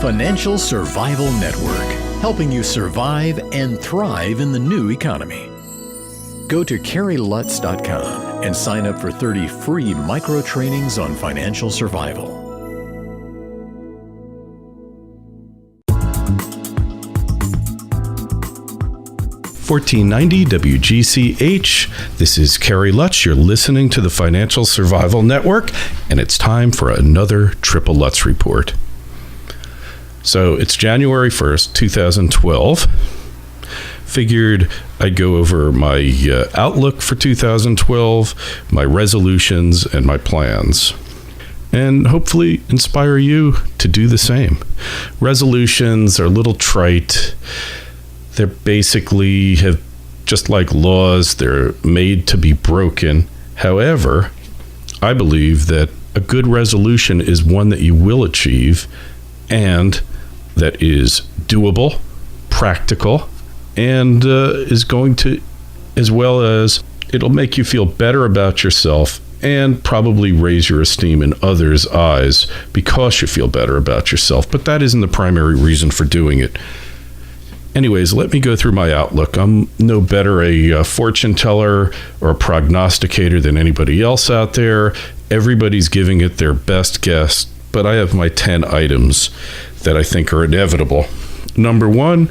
Financial Survival Network, helping you survive and thrive in the new economy. Go to carrylutz.com and sign up for 30 free micro trainings on financial survival. $14.90 WGCH. This is Carrie Lutz. You're listening to the Financial Survival Network, and it's time for another Triple Lutz report. So it's January 1st, 2012. Figured I'd go over my outlook for 2012, my resolutions, and my plans, and hopefully inspire you to do the same. Resolutions are a little trite. They're basically just like laws, they're made to be broken. However, I believe that a good resolution is one that you will achieve and that is doable, practical, and is going to, as well as it'll make you feel better about yourself and probably raise your esteem in others' eyes because you feel better about yourself. But that isn't the primary reason for doing it. Anyways, let me go through my outlook. I'm no better a fortune teller or a prognosticator than anybody else out there. Everybody's giving it their best guess, but I have my 10 items that I think are inevitable. Number one,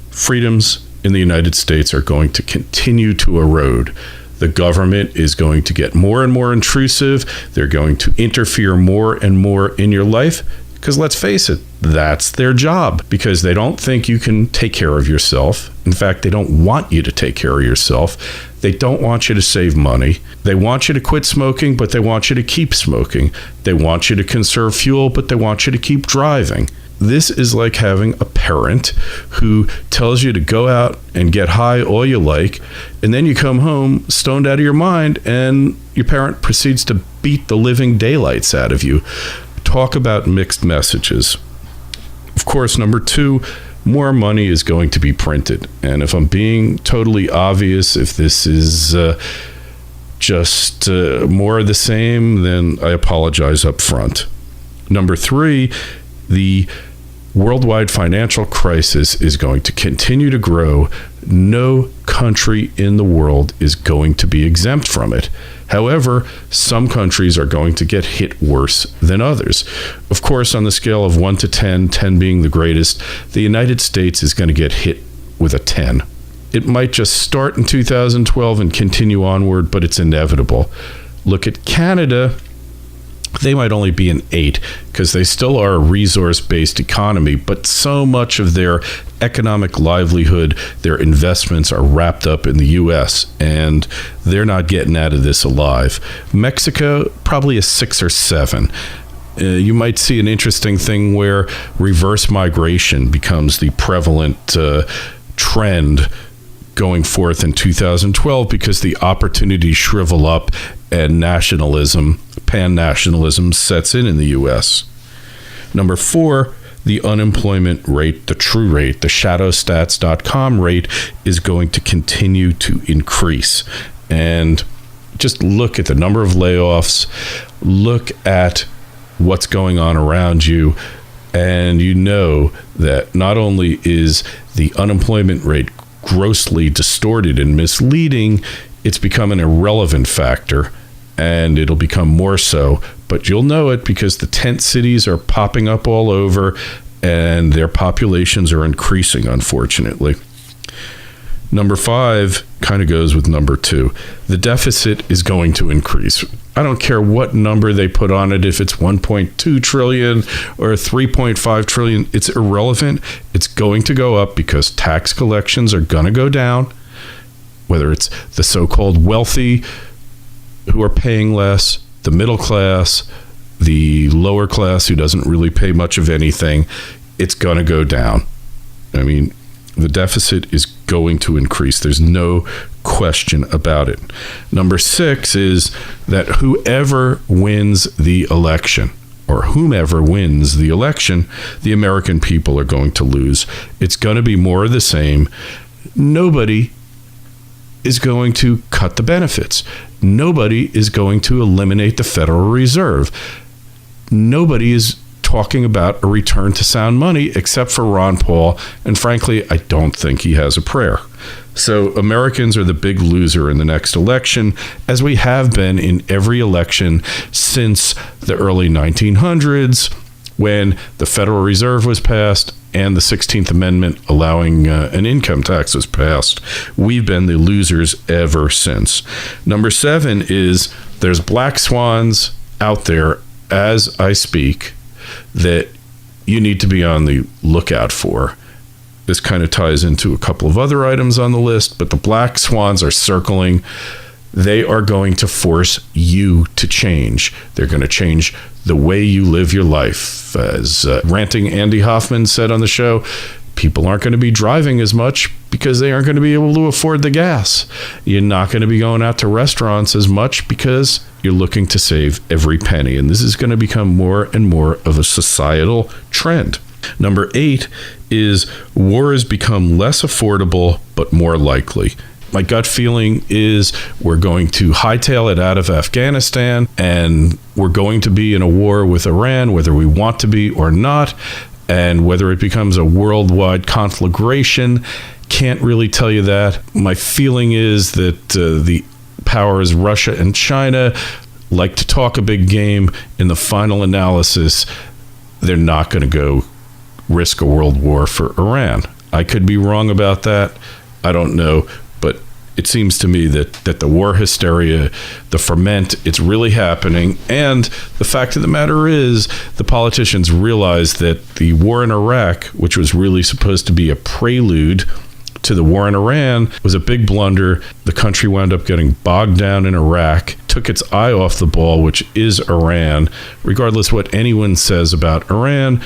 freedoms in the United States are going to continue to erode. The government is going to get more and more intrusive. They're going to interfere more and more in your life. Because let's face it, that's their job, because they don't think you can take care of yourself. In fact, they don't want you to take care of yourself. They don't want you to save money. They want you to quit smoking, but they want you to keep smoking. They want you to conserve fuel, but they want you to keep driving. This is like having a parent who tells you to go out and get high all you like, and then you come home stoned out of your mind, and your parent proceeds to beat the living daylights out of you. Talk about mixed messages. Of course, number two, more money is going to be printed. And if I'm being totally obvious, if this is just more of the same, then I apologize up front. Number three, the worldwide financial crisis is going to continue to grow. No country in the world is going to be exempt from it. However, some countries are going to get hit worse than others. Of course, on the scale of 1 to 10, 10 being the greatest, the United States is going to get hit with a 10. It might just start in 2012 and continue onward, but it's inevitable. Look at Canada. They might only be an 8 because they still are a resource-based economy, but so much of their economic livelihood, their investments are wrapped up in the U.S., and they're not getting out of this alive. Mexico, probably a 6 or 7. You might see an interesting thing where reverse migration becomes the prevalent trend going forth in 2012 because the opportunities shrivel up and nationalism, pan-nationalism sets in the U.S. Number 4, the unemployment rate, the true rate, the shadowstats.com rate is going to continue to increase. And just look at the number of layoffs, look at what's going on around you, and you know that not only is the unemployment rate grossly distorted and misleading, it's become an irrelevant factor, and it'll become more so. But you'll know it because the tent cities are popping up all over, and their populations are increasing, unfortunately. Number 5 kind of goes with number 2. The deficit is going to increase. I don't care what number they put on it, if it's 1.2 trillion or 3.5 trillion, it's irrelevant. It's going to go up because tax collections are going to go down, whether it's the so-called wealthy who are paying less, the middle class, the lower class who doesn't really pay much of anything. It's going to go down. I mean, the deficit is going to increase. There's no question about it. Number 6 is that whoever wins the election, or whomever wins the election, the American people are going to lose. It's going to be more of the same. Nobody is going to cut the benefits. Nobody is going to eliminate the Federal Reserve. Nobody is talking about a return to sound money, except for Ron Paul. And frankly, I don't think he has a prayer. So Americans are the big loser in the next election, as we have been in every election since the early 1900s, when the Federal Reserve was passed and the 16th Amendment allowing an income tax was passed. We've been the losers ever since. Number 7 is there's black swans out there as I speak that you need to be on the lookout for. This kind of ties into a couple of other items on the list, but the black swans are circling. They are going to force you to change. They're going to change the way you live your life. As ranting Andy Hoffman said on the show, people aren't going to be driving as much because they aren't going to be able to afford the gas. You're not going to be going out to restaurants as much because you're looking to save every penny. And this is going to become more and more of a societal trend. Number 8 is war has become less affordable, but more likely. My gut feeling is we're going to hightail it out of Afghanistan, and we're going to be in a war with Iran, whether we want to be or not, and whether it becomes a worldwide conflagration, can't really tell you that. My feeling is that the powers Russia and China like to talk a big game. In the final analysis, they're not going to go risk a world war for Iran. I could be wrong about that. I don't know. But it seems to me that the war hysteria, the ferment, it's really happening. And the fact of the matter is the politicians realized that the war in Iraq, which was really supposed to be a prelude to the war in Iran, was a big blunder. The country wound up getting bogged down in Iraq, took its eye off the ball, which is Iran. Regardless what anyone says about Iran,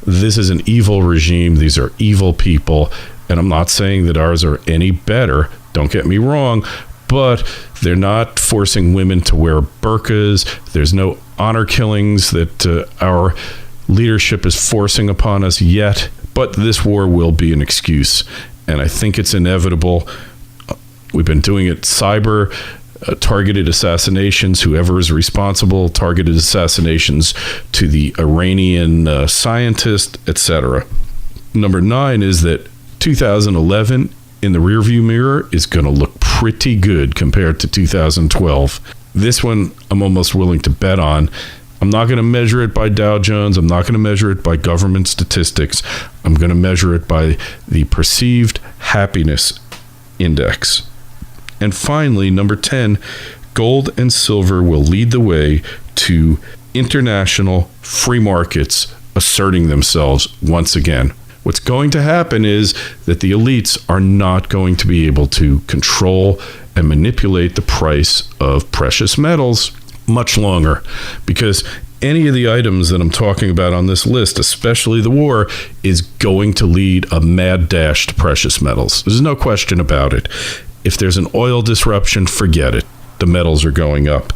this is an evil regime. These are evil people. And I'm not saying that ours are any better. Don't get me wrong. But they're not forcing women to wear burqas. There's no honor killings that our leadership is forcing upon us yet. But this war will be an excuse. And I think it's inevitable. We've been doing it cyber, targeted assassinations, whoever is responsible, targeted assassinations to the Iranian scientist, etc. Number 9 is that 2011 in the rearview mirror is going to look pretty good compared to 2012. This one I'm almost willing to bet on. I'm not going to measure it by Dow Jones. I'm not going to measure it by government statistics. I'm going to measure it by the perceived happiness index. And finally, number 10, gold and silver will lead the way to international free markets asserting themselves once again. What's going to happen is that the elites are not going to be able to control and manipulate the price of precious metals much longer, because any of the items that I'm talking about on this list, especially the war, is going to lead a mad dash to precious metals. There's no question about it. If there's an oil disruption, forget it. The metals are going up.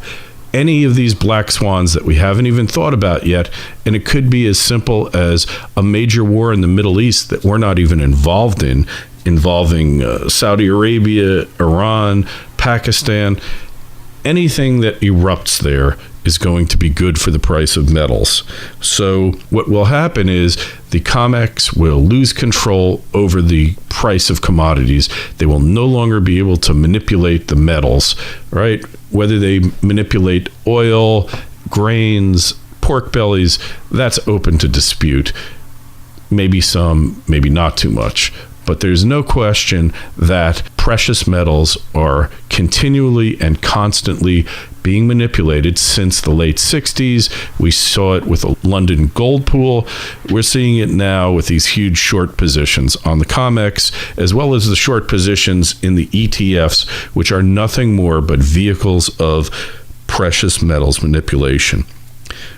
Any of these black swans that we haven't even thought about yet, and it could be as simple as a major war in the Middle East that we're not even involved in, involving Saudi Arabia, Iran, Pakistan. Anything that erupts there is going to be good for the price of metals. So what will happen is the COMEX will lose control over the price of commodities. They will no longer be able to manipulate the metals, right? Whether they manipulate oil, grains, pork bellies, that's open to dispute. Maybe some, maybe not too much. But there's no question that precious metals are continually and constantly being manipulated since the late 60s. We saw it with a London gold pool. We're seeing it now with these huge short positions on the COMEX, as well as the short positions in the ETFs, which are nothing more but vehicles of precious metals manipulation.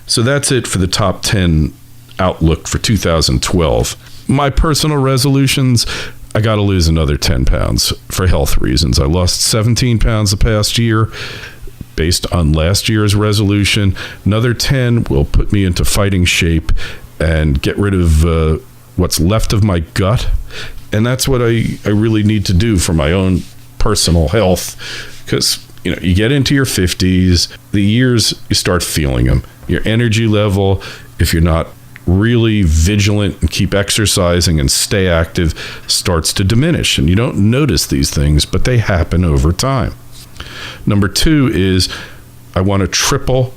So that's it for the top 10 outlook for 2012. My personal resolutions, I got to lose another 10 pounds for health reasons. I lost 17 pounds the past year based on last year's resolution. Another 10 will put me into fighting shape and get rid of what's left of my gut. And that's what I really need to do for my own personal health, because you get into your 50s, the years, you start feeling them. Your energy level, if you're not really vigilant and keep exercising and stay active starts to diminish. And you don't notice these things, but they happen over time. Number 2 is I want to triple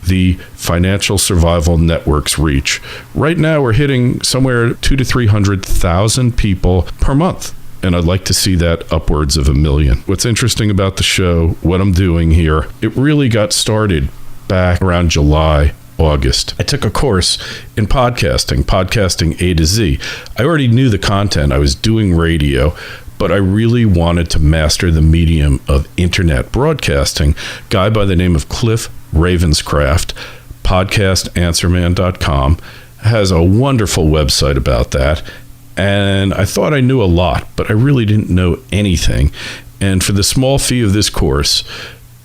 the Financial Survival Network's reach. Right now, we're hitting somewhere 200,000 to 300,000 people per month. And I'd like to see that upwards of 1 million. What's interesting about the show, what I'm doing here, it really got started back around July, August. I took a course in podcasting A to Z. I already knew the content. I was doing radio, but I really wanted to master the medium of internet broadcasting. A guy by the name of Cliff Ravenscraft, podcastanswerman.com, has a wonderful website about that. And I thought I knew a lot, but I really didn't know anything. And for the small fee of this course,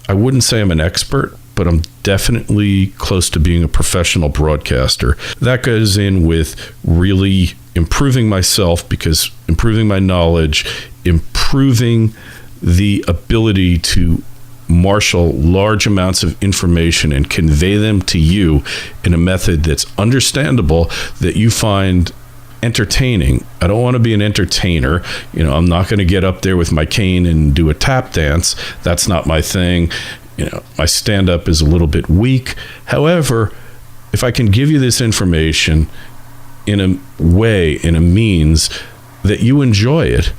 I wouldn't say I'm an expert, but I'm definitely close to being a professional broadcaster. That goes in with really improving myself, because improving my knowledge, improving the ability to marshal large amounts of information and convey them to you in a method that's understandable, that you find entertaining. I don't want to be an entertainer. I'm not going to get up there with my cane and do a tap dance. That's not my thing. My stand-up is a little bit weak. However, if I can give you this information in a way, in a means that you enjoy it,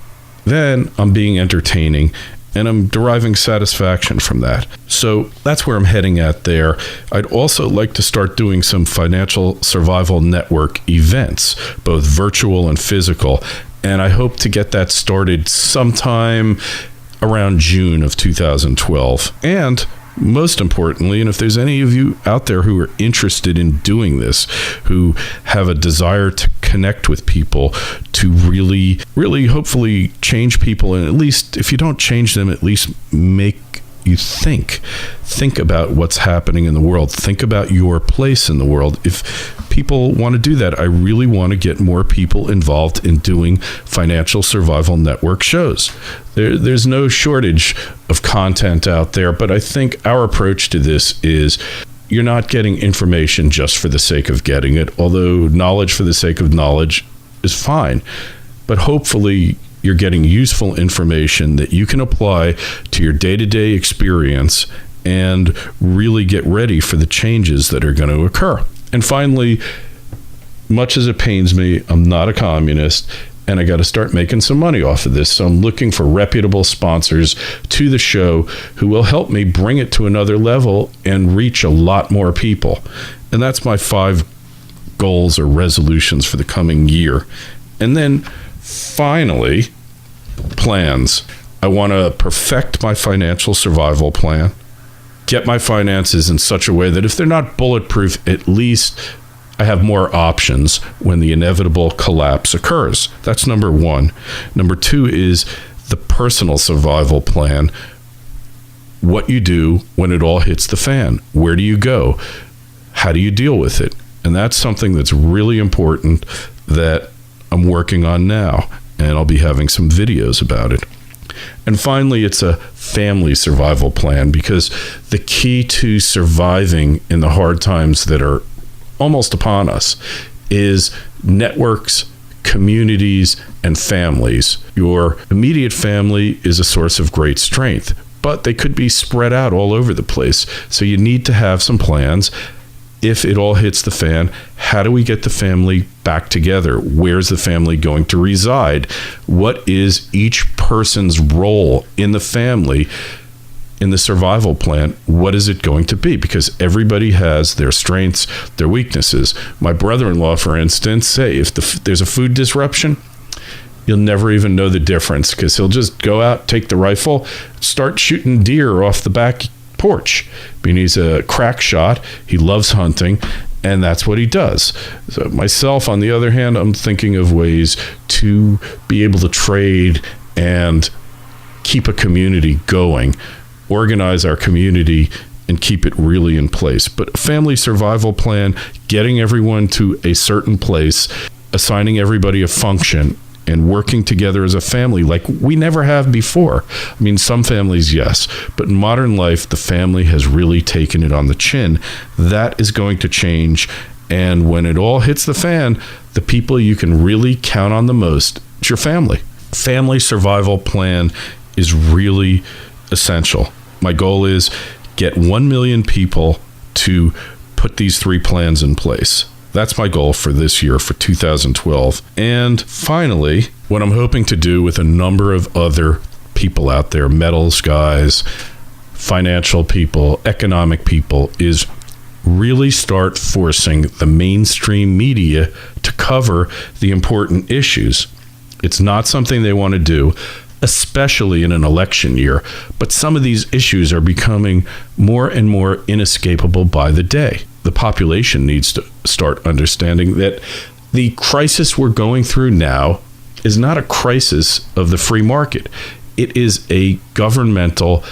then I'm being entertaining and I'm deriving satisfaction from that. So that's where I'm heading at there. I'd also like to start doing some Financial Survival Network events, both virtual and physical. And I hope to get that started sometime around June of 2012. And most importantly, and if there's any of you out there who are interested in doing this, who have a desire to connect with people, to really, really hopefully change people, and at least if you don't change them, at least make you think about what's happening in the world. Think about your place in the world. If people want to do that, I really want to get more people involved in doing Financial Survival Network shows. There's no shortage of content out there, but I think our approach to this is you're not getting information just for the sake of getting it, although knowledge for the sake of knowledge is fine. But hopefully you're getting useful information that you can apply to your day-to-day experience and really get ready for the changes that are going to occur. And finally, much as it pains me, I'm not a communist, and I got to start making some money off of this. So I'm looking for reputable sponsors to the show who will help me bring it to another level and reach a lot more people. And that's my 5 goals or resolutions for the coming year. And then finally, plans. I want to perfect my financial survival plan, get my finances in such a way that if they're not bulletproof, at least I have more options when the inevitable collapse occurs. That's number 1. Number 2 is the personal survival plan. What you do when it all hits the fan. Where do you go? How do you deal with it? And that's something that's really important that I'm working on now, and I'll be having some videos about it. And finally, it's a family survival plan, because the key to surviving in the hard times that are almost upon us is networks, communities, and families. Your immediate family is a source of great strength, but they could be spread out all over the place. So you need to have some plans. If it all hits the fan, how do we get the family back together? Where's the family going to reside? What is each person's role in the family, in the survival plan? What is it going to be? Because everybody has their strengths, their weaknesses. My brother-in-law, for instance, say if there's a food disruption, you'll never even know the difference, because he'll just go out, take the rifle, start shooting deer off the back porch. I mean, he's a crack shot. He loves hunting, and that's what he does. So myself, on the other hand, I'm thinking of ways to be able to trade and keep a community going, organize our community, and keep it really in place. But a family survival plan, getting everyone to a certain place, assigning everybody a function, and working together as a family like we never have before. I mean, some families, yes, but in modern life, the family has really taken it on the chin. That is going to change, And when it all hits the fan, the people you can really count on the most is your family. Family survival plan is really essential. My goal is get 1 million people to put these 3 plans in place. That's my goal for this year, for 2012. And finally, what I'm hoping to do with a number of other people out there, metals guys, financial people, economic people, is really start forcing the mainstream media to cover the important issues. It's not something they want to do, especially in an election year. But some of these issues are becoming more and more inescapable by the day. The population needs to start understanding that the crisis we're going through now is not a crisis of the free market. It is a governmental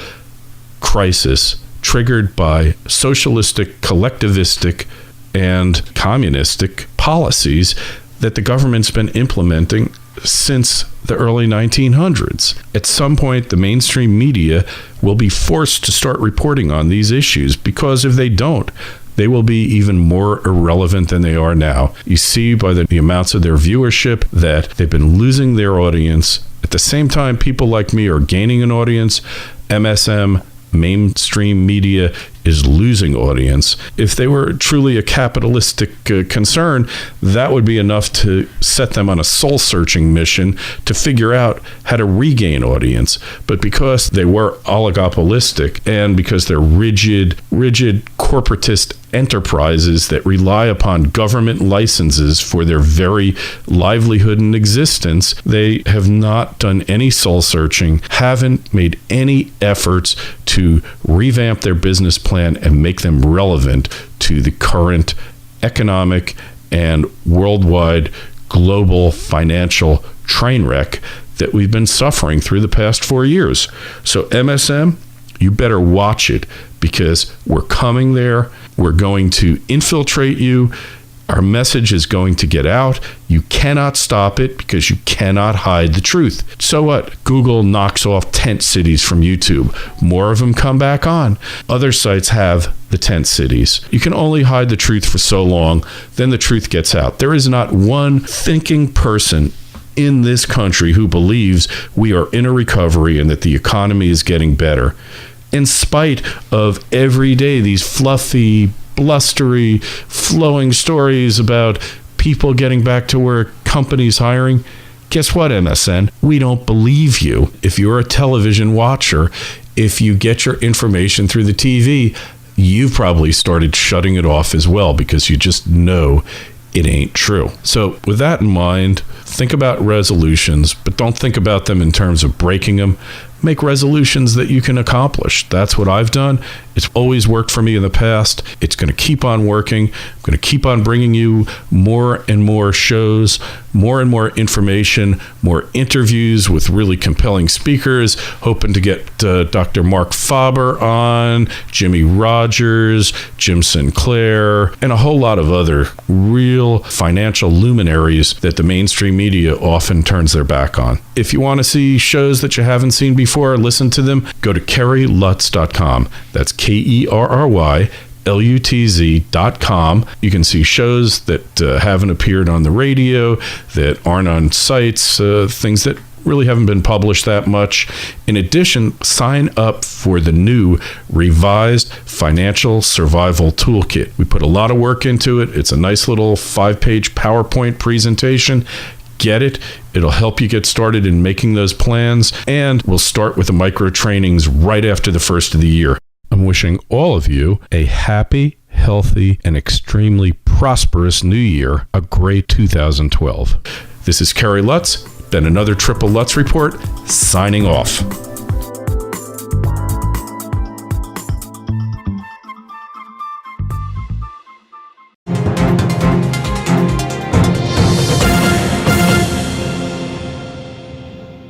crisis triggered by socialistic, collectivistic, and communistic policies that the government's been implementing since the early 1900s. At some point, the mainstream media will be forced to start reporting on these issues, because if they don't, they will be even more irrelevant than they are now. You see by the amounts of their viewership that they've been losing their audience. At the same time, people like me are gaining an audience. MSM, mainstream media, is losing audience. If they were truly a capitalistic concern, that would be enough to set them on a soul-searching mission to figure out how to regain audience. But because they were oligopolistic, and because they're rigid corporatist enterprises that rely upon government licenses for their very livelihood and existence, they have not done any soul-searching, haven't made any efforts to revamp their business plan and make them relevant to the current economic and worldwide global financial train wreck that we've been suffering through the past 4 years. So MSM, you better watch it, because we're coming there. We're going to infiltrate you. Our message is going to get out. You cannot stop it, because you cannot hide the truth. So what? Google knocks off tent cities from YouTube. More of them come back on. Other sites have the tent cities. You can only hide the truth for so long, then the truth gets out. There is not one thinking person in this country who believes we are in a recovery and that the economy is getting better. In spite of every day these fluffy, blustery, flowing stories about people getting back to work, companies hiring, guess what, MSN? We don't believe you. If you're a television watcher, if you get your information through the TV, you've probably started shutting it off as well, because you just know it ain't true. So with that in mind, think about resolutions, but don't think about them in terms of breaking them. Make resolutions that you can accomplish. That's what I've done. It's always worked for me in the past. It's going to keep on working. I'm going to keep on bringing you more and more shows, more and more information, more interviews with really compelling speakers. Hoping to get Dr. Mark Faber on, Jimmy Rogers, Jim Sinclair, and a whole lot of other real financial luminaries that the mainstream media often turns their back on. If you want to see shows that you haven't seen before, listen to them, go to KerryLutz.com. That's KerryLutz.com. You can see shows that haven't appeared on the radio, that aren't on sites, things that really haven't been published that much. In addition, sign up for the new revised financial survival toolkit. We put a lot of work into it. It's a nice little 5-page PowerPoint presentation. Get it. It'll help you get started in making those plans. And we'll start with the micro trainings right after the first of the year. I'm wishing all of you a happy, healthy, and extremely prosperous new year, a great 2012. This is Kerry Lutz, been another Triple Lutz Report, signing off.